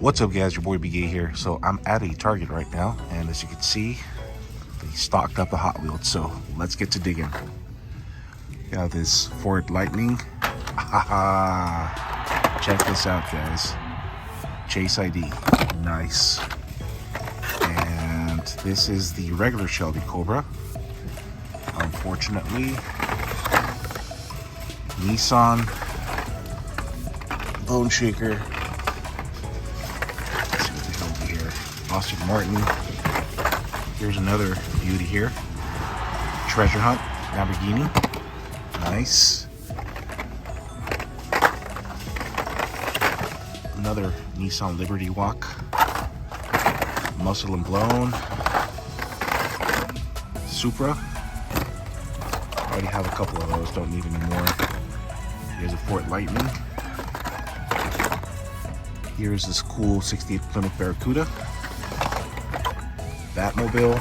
What's up, guys? Your boy BG here. So I'm at a Target right now, and as you can see, they stocked up the Hot Wheels. So let's get to digging. We have this Ford Lightning. Check this out, guys. Chase ID, nice. And this is the regular Shelby Cobra. Unfortunately, Nissan Bone Shaker. Aston Martin. Here's another beauty here. Treasure Hunt Lamborghini. Nice. Another Nissan Liberty Walk. Muscle and Blown. Supra. Already have a couple of those, don't need any more. Here's a Ford Lightning. Here's this cool 68 Plymouth Barracuda. Batmobile.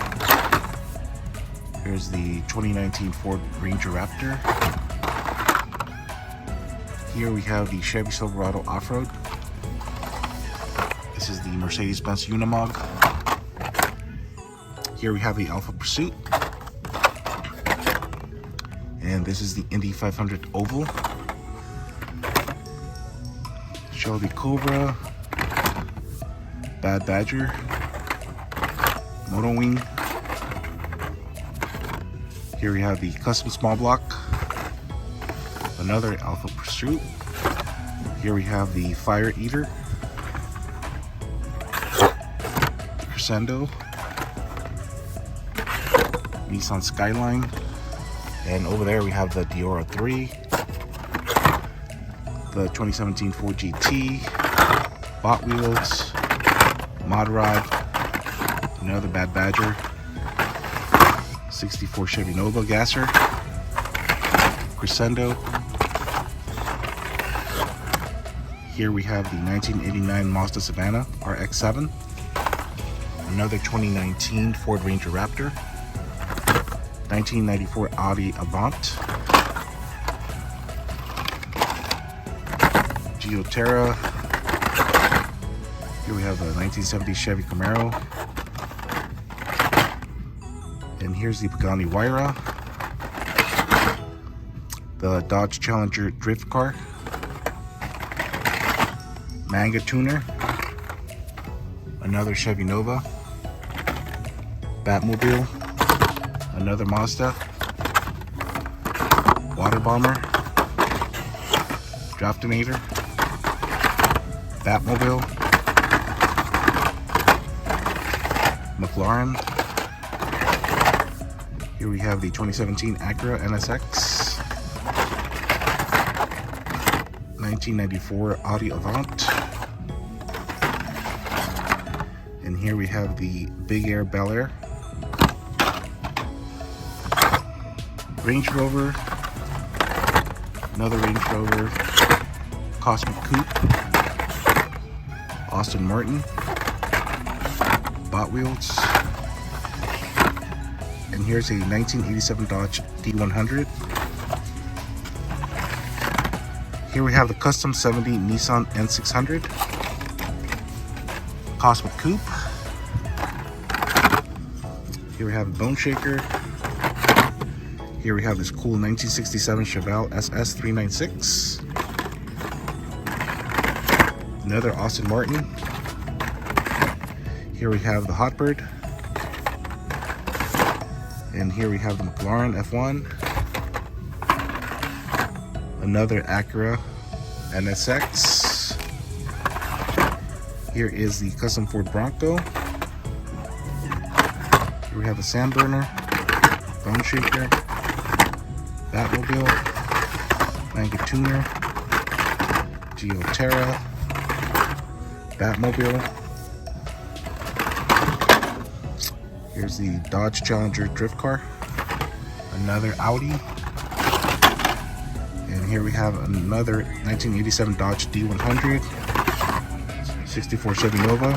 Here's the 2019 Ford Ranger Raptor. Here we have the Chevy Silverado Off-Road. This is the Mercedes-Benz Unimog. Here we have the Alpha Pursuit. And this is the Indy 500 Oval. Shelby Cobra. Bad Badger. Moto Wing. Here we have the Custom Small Block. Another Alpha Pursuit. Here we have the Fire Eater. Crescendo. Nissan Skyline. And over there we have the Diora 3. The 2017 Ford GT. Hot Wheels. Mod Rod. Another Bad Badger. 64 Chevy Nova Gasser. Crescendo. Here we have the 1989 Mazda Savannah RX-7. Another 2019 Ford Ranger Raptor. 1994 Audi Avant. Geoterra. Here we have a 1970 Chevy Camaro. And here's the Pagani Huayra. The Dodge Challenger Drift Car. Manga Tuner. Another Chevy Nova. Batmobile. Another Mazda. Water Bomber. Draftinator. Batmobile. McLaren. Here we have the 2017 Acura Nsx. 1994 Audi Avant. And here we have the Big Air Bel Air. Range Rover. Another Range Rover. Cosmic Coupe. Aston Martin. Hot Wheels. And here's a 1987 Dodge D100. Here we have the Custom 70 Nissan N600. Cosmic Coupe. Here we have a Bone Shaker. Here we have this cool 1967 Chevelle SS 396. Another Aston Martin. Here we have the Hotbird. And here we have the McLaren F1. Another Acura Nsx. Here is the custom Ford Bronco. Here we have the Sandburner, Bone Shaker, Batmobile, Manga Tuner, Geoterra, Batmobile. Here's the Dodge Challenger Drift Car. Another Audi. And here we have another 1987 Dodge D100. 64 Chevy Nova.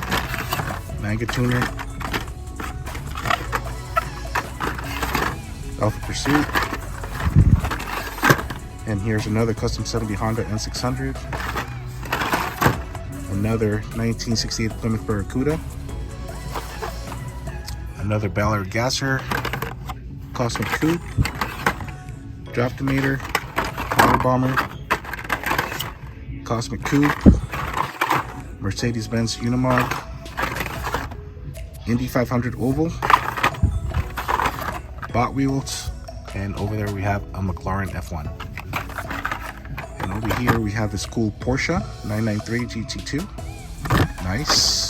Manga Tuner. Alpha Pursuit. And here's another custom 70 Honda N600. Another 1968 Plymouth Barracuda. Another Ballard Gasser. Cosmic Coupe. Draftometer. Power Bomber. Cosmic Coupe. Mercedes-Benz Unimog. Indy 500 Oval. Bot wheels. And over there we have a McLaren F1. And over here we have this cool Porsche 993 GT2. Nice.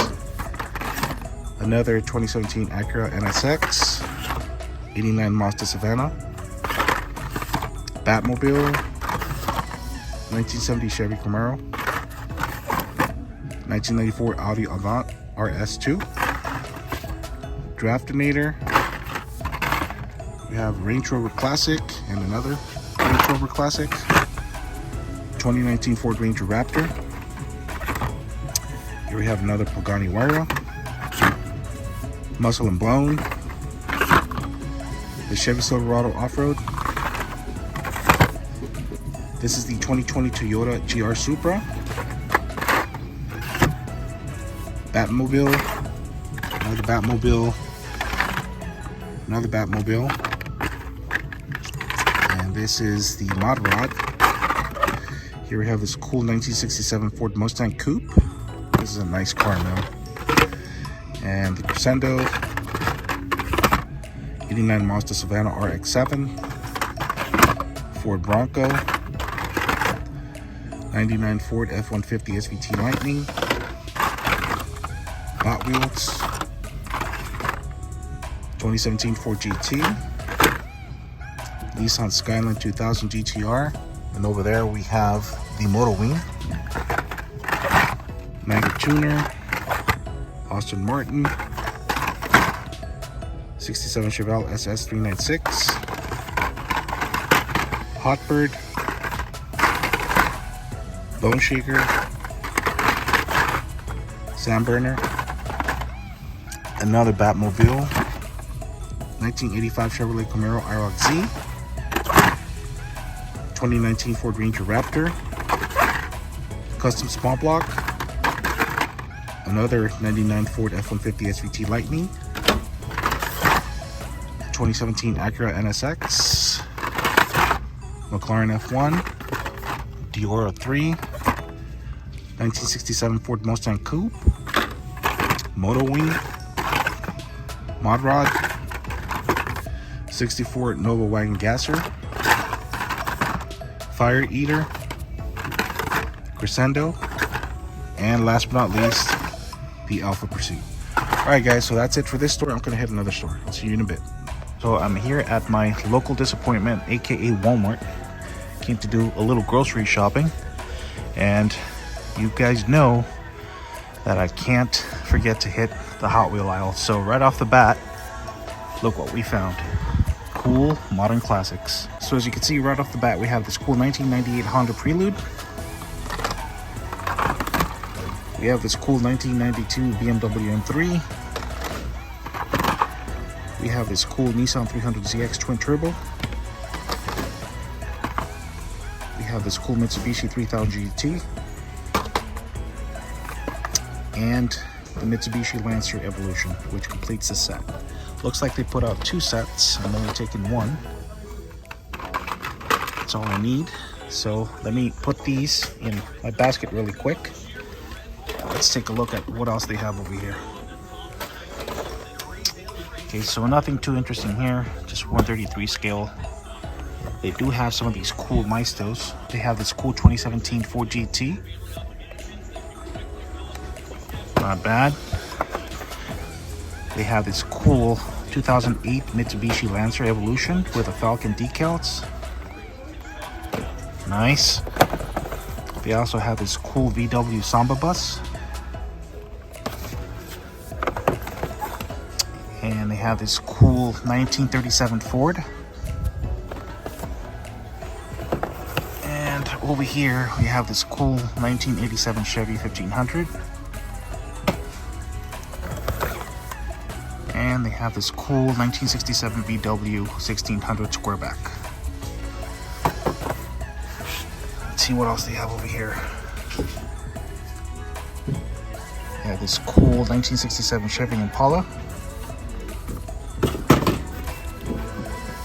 Another 2017 Acura Nsx. 89 Mazda Savannah. Batmobile. 1970 Chevy Camaro. 1994 Audi Avant RS2. Draftonator. We have Range Rover Classic and another Range Rover Classic. 2019 Ford Ranger Raptor. Here we have another Pagani Huayra. Muscle and Blown. The Chevy Silverado Off-Road. This is the 2020 Toyota GR Supra. Batmobile. Another Batmobile. Another Batmobile. And this is the Mod Rod. Here we have this cool 1967 Ford Mustang Coupe. This is a nice car, man. And the Crescendo. 89 Mazda Savannah RX-7. Ford Bronco. 99 Ford F-150 SVT Lightning. Hot Wheels. 2017 Ford GT. Nissan Skyline 2000 GTR. And over there we have the Moto Wing. Maggot Tuner. Aston Martin. 67 Chevelle SS 396. Hotbird. Bone Shaker. Sam Burner. Another Batmobile. 1985 Chevrolet Camaro IROC Z. 2019 Ford Ranger Raptor. Custom Small Block. Another 99 Ford F-150 SVT Lightning. 2017 Acura Nsx. McLaren F1. Diora 3. 1967 Ford Mustang Coupe. Moto Wing. Mod Rod. 64 Nova Wagon Gasser. Fire Eater. Crescendo. And last but not least, the Alpha Pursuit. Alright guys, so that's it for this store. I'm going to hit another store. I'll see you in a bit. So I'm here at my local disappointment, aka Walmart. Came to do a little grocery shopping. And you guys know that I can't forget to hit the Hot Wheel aisle. So right off the bat, look what we found. Cool modern classics. So as you can see right off the bat, we have this cool 1998 Honda Prelude. We have this cool 1992 BMW M3. We have this cool Nissan 300ZX Twin Turbo. We have this cool Mitsubishi 3000 GT. And the Mitsubishi Lancer Evolution, which completes the set. Looks like they put out 2 sets. I'm only taking 1. That's all I need. So let me put these in my basket really quick. Let's take a look at what else they have over here. Okay, so nothing too interesting here. Just 133 scale. They do have some of these cool Maestos. They have this cool 2017 Ford GT. Not bad. They have this cool 2008 Mitsubishi Lancer Evolution with a Falcon decals. Nice. They also have this cool VW Samba bus. And they have this cool 1937 Ford. And over here we have this cool 1987 Chevy 1500. And they have this cool 1967 VW 1600 Squareback. Let's see what else they have over here. got this cool 1967 Chevy Impala,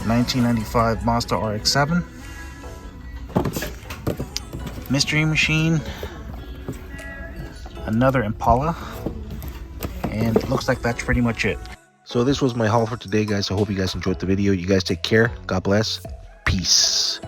1995 Mazda RX-7, Mystery Machine, another Impala, and it looks like that's pretty much it. So this was my haul for today, guys. I hope you guys enjoyed the video. You guys take care. God bless. Peace.